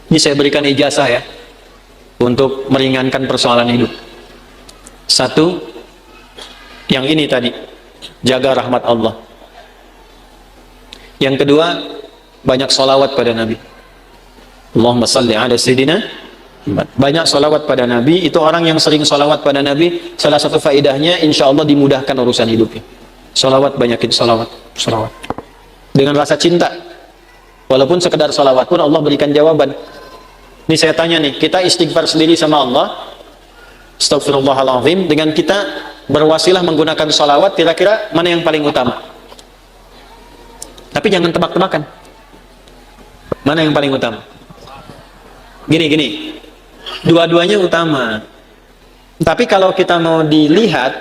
Ini saya berikan ijazah ya, untuk meringankan persoalan hidup. Satu, yang ini tadi, jaga rahmat Allah. Yang kedua, banyak sholawat pada Nabi. Allahumma salli ala Sayyidina. Banyak sholawat pada Nabi. Itu orang yang sering sholawat pada Nabi, salah satu faedahnya insya Allah dimudahkan urusan hidupnya. Sholawat, banyakin sholawat. Sholawat dengan rasa cinta. Walaupun sekedar sholawat pun Allah berikan jawaban. Ini saya tanya nih, kita istighfar sendiri sama Allah, astagfirullahaladzim, dengan kita berwasilah menggunakan sholawat, kira-kira mana yang paling utama? Tapi jangan tebak-tebakan. Mana yang paling utama? Gini, dua-duanya utama. Tapi kalau kita mau dilihat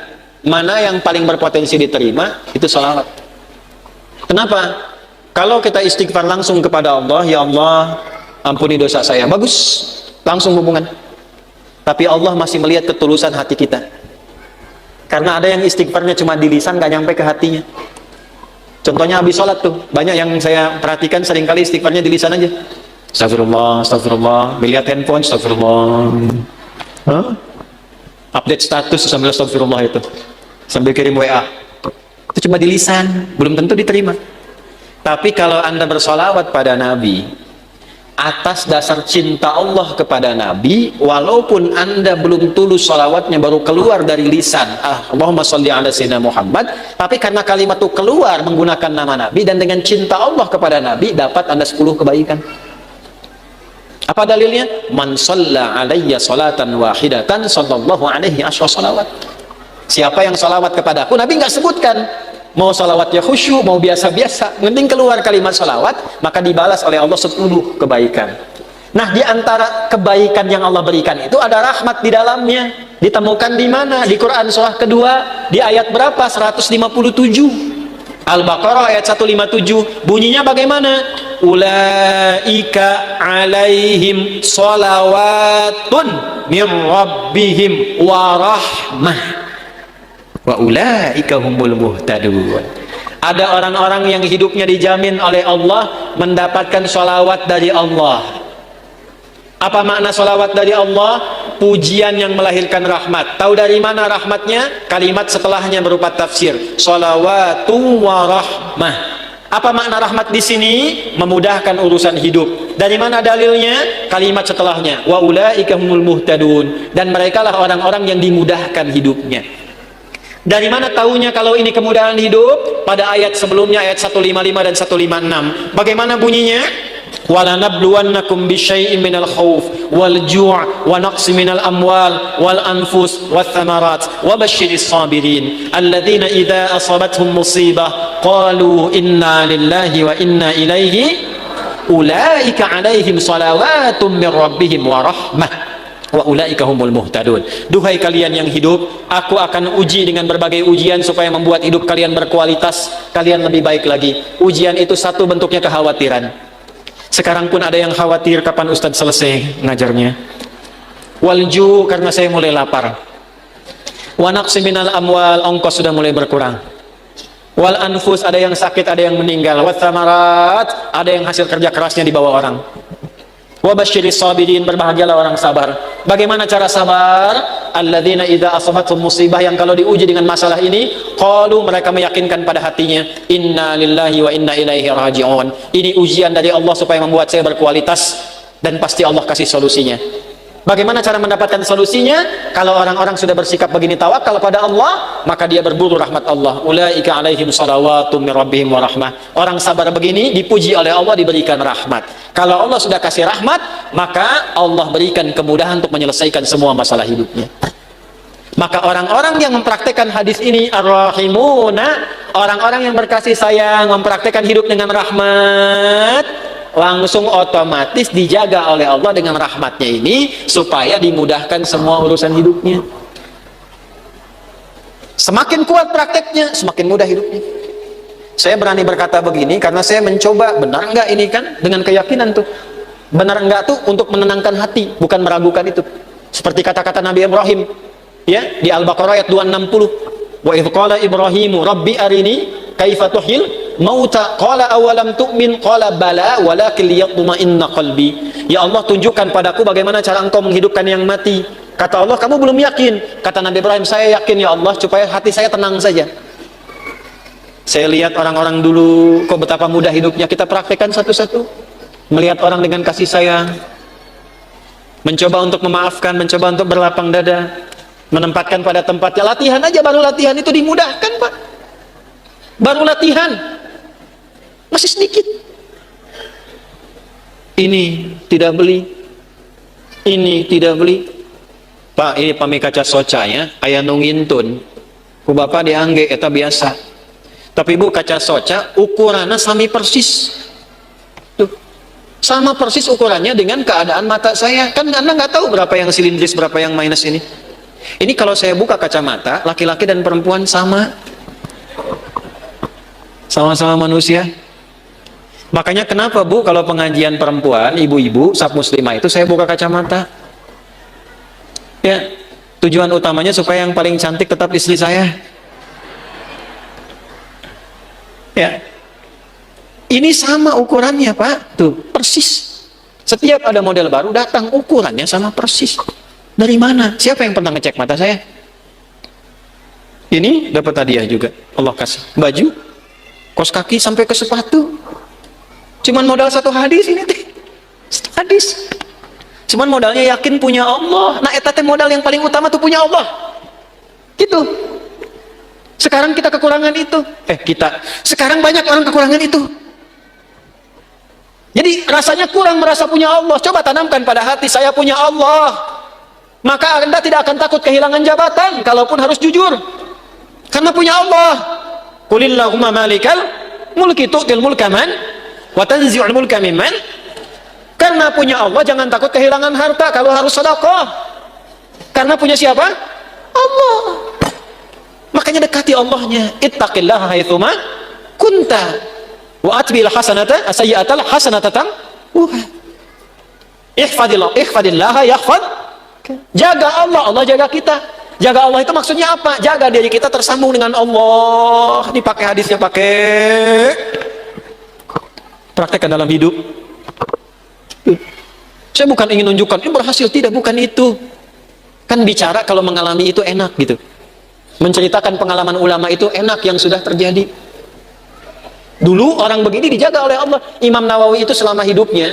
mana yang paling berpotensi diterima, itu sholawat. Kenapa? Kalau kita istighfar langsung kepada Allah, ya Allah, ampuni dosa saya, bagus, langsung hubungan. Tapi Allah masih melihat ketulusan hati kita. Karena ada yang istighfarnya cuma di lisan, gak nyampe ke hatinya. Contohnya habis sholat tuh, banyak yang saya perhatikan seringkali istighfarnya di lisan aja. Astagfirullah, astagfirullah, melihat handphone, astagfirullah. Update status sambil astagfirullah itu, sambil kirim WA. Itu cuma di lisan, belum tentu diterima. Tapi kalau Anda bersolawat pada Nabi, atas dasar cinta Allah kepada Nabi, walaupun Anda belum tulus sholawatnya, baru keluar dari lisan, Allahumma sholli ala sayyidina Muhammad, tapi karena kalimat itu keluar menggunakan nama Nabi, dan dengan cinta Allah kepada Nabi, dapat Anda 10 kebaikan. Apa dalilnya? Man shalla alayya sholatan wahidatan sallallahu alaihi asyra sholawat. Siapa yang sholawat kepadaku, Nabi nggak sebutkan mau sholawatnya khusyuk, mau biasa-biasa, penting keluar kalimat sholawat, maka dibalas oleh Allah 10 kebaikan. Nah, di antara kebaikan yang Allah berikan itu ada rahmat di dalamnya. Ditemukan di mana? Di Quran surah kedua, di ayat berapa? 157. Al-Baqarah ayat 157. Bunyinya bagaimana? Ulaika alaihim sholawatun min rabbihim warahmah wa ulaika humul muhtadun. Ada orang-orang yang hidupnya dijamin oleh Allah mendapatkan sholawat dari Allah. Apa makna sholawat dari Allah? Pujian yang melahirkan rahmat. Tahu dari mana rahmatnya? Kalimat setelahnya berupa tafsir, sholawatu wa rahmah. Apa makna rahmat di sini? Memudahkan urusan hidup. Dari mana dalilnya? Kalimat setelahnya, wa ulaika humul muhtadun. Dan merekalah orang-orang yang dimudahkan hidupnya. Dari mana tahunya kalau ini kemudahan hidup? Pada ayat sebelumnya, ayat 155 dan 156. Bagaimana bunyinya? وَلَنَبْلُوَنَّكُمْ بِشَيْءٍ مِنَ الْخَوْفِ وَالْجُوعِ وَنَقْصٍ مِنَ الْأَمْوَالِ وَالْأَنْفُسِ وَالثَّمَرَاتِ وَبَشِّرِ الصَّابِرِينَ الَّذِينَ إِذَا أَصَابَتْهُمْ مُصِيبَةٌ قَالُوا إِنَّا لِلَّهِ وَإِنَّا إِلَيْهِ أُولَئِكَ عَلَيْهِمْ صَلَوَاتٌ مِّن رَّبِّهِمْ وَرَحْمَةٌ wa ulaika humul muhtadun. Duhai kalian yang hidup, aku akan uji dengan berbagai ujian supaya membuat hidup kalian berkualitas, kalian lebih baik lagi. Ujian itu satu bentuknya kekhawatiran. Sekarang pun ada yang khawatir kapan Ustadz selesai ngajarnya. Walju, karena saya mulai lapar. Wa naqsi minal amwal, ongkos sudah mulai berkurang. Wal anfus, ada yang sakit, ada yang meninggal. Wa thamarat, ada yang hasil kerja kerasnya dibawa orang. Wa basyiris sabirin, berbahagialah orang sabar. Bagaimana cara sabar? Alladzina idza asabatuhum musibah, yang kalau diuji dengan masalah ini, qalu, mereka meyakinkan pada hatinya, inna lillahi wa inna ilaihi raji'un. Ini ujian dari Allah supaya membuat saya berkualitas, dan pasti Allah kasih solusinya. Bagaimana cara mendapatkan solusinya? Kalau orang-orang sudah bersikap begini, tawakal pada Allah, maka dia berburu rahmat Allah. Ulaika alaihim shalawatu min rabbihim wa rahmah. Orang sabar begini dipuji oleh Allah, diberikan rahmat. Kalau Allah sudah kasih rahmat, maka Allah berikan kemudahan untuk menyelesaikan semua masalah hidupnya. Maka orang-orang yang mempraktekkan hadis ini, ar-rahimuna, orang-orang yang berkasih sayang, mempraktekkan hidup dengan rahmat, langsung otomatis dijaga oleh Allah dengan rahmatnya ini, supaya dimudahkan semua urusan hidupnya. Semakin kuat prakteknya, semakin mudah hidupnya. Saya berani berkata begini karena saya mencoba, benar enggak ini kan, dengan keyakinan tuh. Benar enggak tuh untuk menenangkan hati, bukan meragukan itu. Seperti kata-kata Nabi Ibrahim, ya, di Al-Baqarah ayat 260. Wa idh qala Ibrahimu rabbi arini kaifa tuhyil mauta qala awalam tu'min qala bala walakin liyatma'inna qalbi. Ya Allah, tunjukkan padaku bagaimana cara engkau menghidupkan yang mati. Kata Allah, kamu belum yakin. Kata Nabi Ibrahim, saya yakin ya Allah, supaya hati saya tenang saja. Saya lihat orang-orang dulu kok betapa mudah hidupnya, kita praktekkan satu-satu. Melihat orang dengan kasih sayang, mencoba untuk memaafkan, mencoba untuk berlapang dada, menempatkan pada tempatnya. Latihan aja, baru latihan itu dimudahkan, Pak. Baru latihan masih sedikit. Ini tidak beli, ini tidak beli. Pak, ini pami kaca soca ya, aya nungintun ku bapak diangge eta biasa. Tapi Bu, kaca soca ukurannya sami persis. Tuh, sama persis ukurannya dengan keadaan mata saya. Kan Anda nggak tahu berapa yang silindris, berapa yang minus ini. Ini kalau saya buka kacamata, laki-laki dan perempuan sama. Sama-sama manusia. Makanya kenapa Bu, kalau pengajian perempuan, ibu-ibu, sab muslimah itu saya buka kacamata. Ya, tujuan utamanya supaya yang paling cantik tetap istri saya. Ya, ini sama ukurannya Pak, tuh persis. Setiap ada model baru datang ukurannya sama persis. Dari mana? Siapa yang pernah ngecek mata saya? Ini dapat hadiah juga, Allah kasih baju, kos kaki sampai ke sepatu. Cuman modal satu hadis ini teh, hadis. Cuman modalnya yakin punya Allah. Nah, eta teh modal yang paling utama tuh punya Allah. Gitu. Sekarang kita kekurangan itu. Sekarang banyak orang kekurangan itu. Jadi rasanya kurang merasa punya Allah. Coba tanamkan pada hati, saya punya Allah. Maka Anda tidak akan takut kehilangan jabatan, kalaupun harus jujur. Karena punya Allah. Qulillahumma malikal mulki tu'til mulka man wa tanzi'ul mulka mimman. Karena punya Allah jangan takut kehilangan harta kalau harus sedekah. Karena punya siapa? Allah. Makanya dekati Allahnya. Ittaqillaha haitsuma kunta wa atbil hasanata sayyi'atal hasanatan ihfadillaha yahfad. Jaga Allah, Allah jaga kita. Jaga Allah itu maksudnya apa? Jaga diri kita tersambung dengan Allah. Dipakai hadisnya, pakai praktekkan dalam hidup. Saya bukan ingin menunjukkan ini berhasil, tidak, bukan itu. Kan bicara kalau mengalami itu enak gitu. Menceritakan pengalaman ulama itu enak yang sudah terjadi. Dulu orang begini dijaga oleh Allah. Imam Nawawi itu selama hidupnya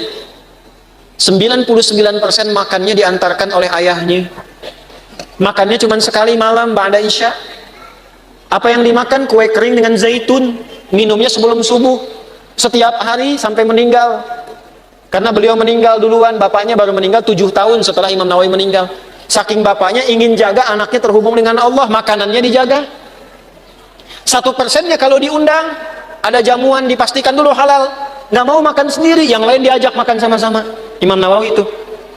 99% makannya diantarkan oleh ayahnya. Makannya cuma sekali malam ba'da isya. Apa yang dimakan? Kue kering dengan zaitun. Minumnya sebelum subuh. Setiap hari sampai meninggal. Karena beliau meninggal duluan, bapaknya baru meninggal 7 tahun setelah Imam Nawawi meninggal. Saking bapaknya ingin jaga anaknya terhubung dengan Allah, makanannya dijaga. 1%-nya kalau diundang, ada jamuan dipastikan dulu halal. Nggak mau makan sendiri, yang lain diajak makan sama-sama. Imam Nawawi itu.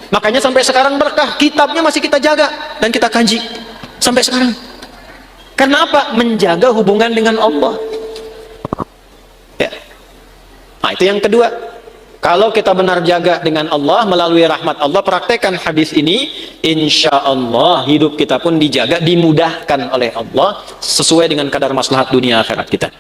Makanya sampai sekarang berkah, kitabnya masih kita jaga dan kita kaji sampai sekarang. Karena apa? Menjaga hubungan dengan Allah. Ya. Nah, itu yang kedua. Kalau kita benar jaga dengan Allah melalui rahmat Allah, praktekkan hadis ini, insya Allah hidup kita pun dijaga, dimudahkan oleh Allah sesuai dengan kadar maslahat dunia akhirat kita.